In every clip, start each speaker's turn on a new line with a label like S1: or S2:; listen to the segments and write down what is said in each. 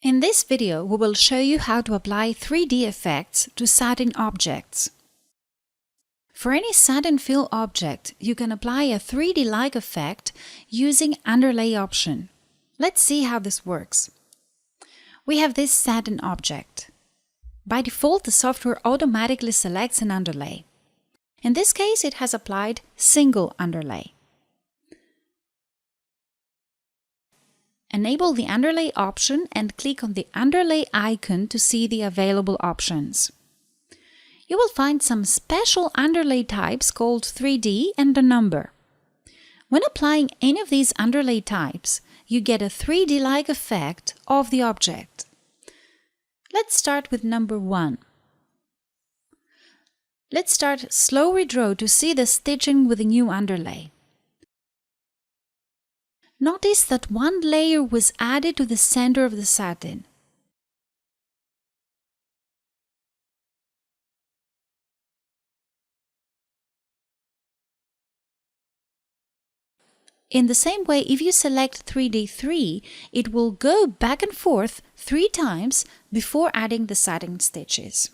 S1: In this video, we will show you how to apply 3D effects to satin objects. For any satin fill object, you can apply a 3D-like effect using Underlay option. Let's see how this works. We have this satin object. By default, the software automatically selects an underlay. In this case, it has applied single underlay. Enable the underlay option and click on the underlay icon to see the available options. You will find some special underlay types called 3D and a number. When applying any of these underlay types, you get a 3D-like effect of the object. Let's start with number 1. Let's start slow redraw to see the stitching with the new underlay. Notice that one layer was added to the center of the satin. In the same way, if you select 3D 3, it will go back and forth 3 times before adding the satin stitches.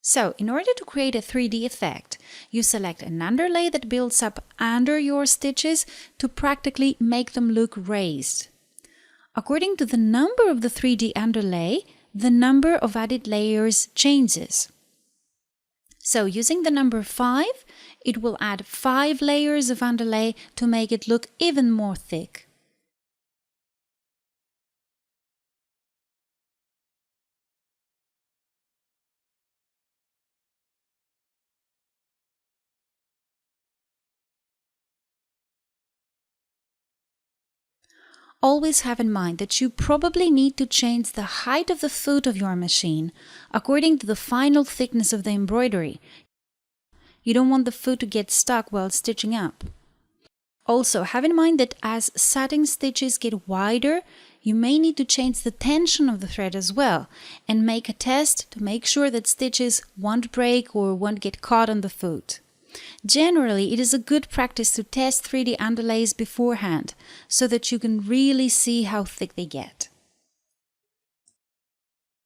S1: So, in order to create a 3D effect, you select an underlay that builds up under your stitches to practically make them look raised. According to the number of the 3D underlay, the number of added layers changes. So, using the number 5, it will add 5 layers of underlay to make it look even more thick. Always have in mind that you probably need to change the height of the foot of your machine according to the final thickness of the embroidery. You don't want the foot to get stuck while stitching up. Also, have in mind that as satin stitches get wider, you may need to change the tension of the thread as well and make a test to make sure that stitches won't break or won't get caught on the foot. Generally, it is a good practice to test 3D underlays beforehand so that you can really see how thick they get.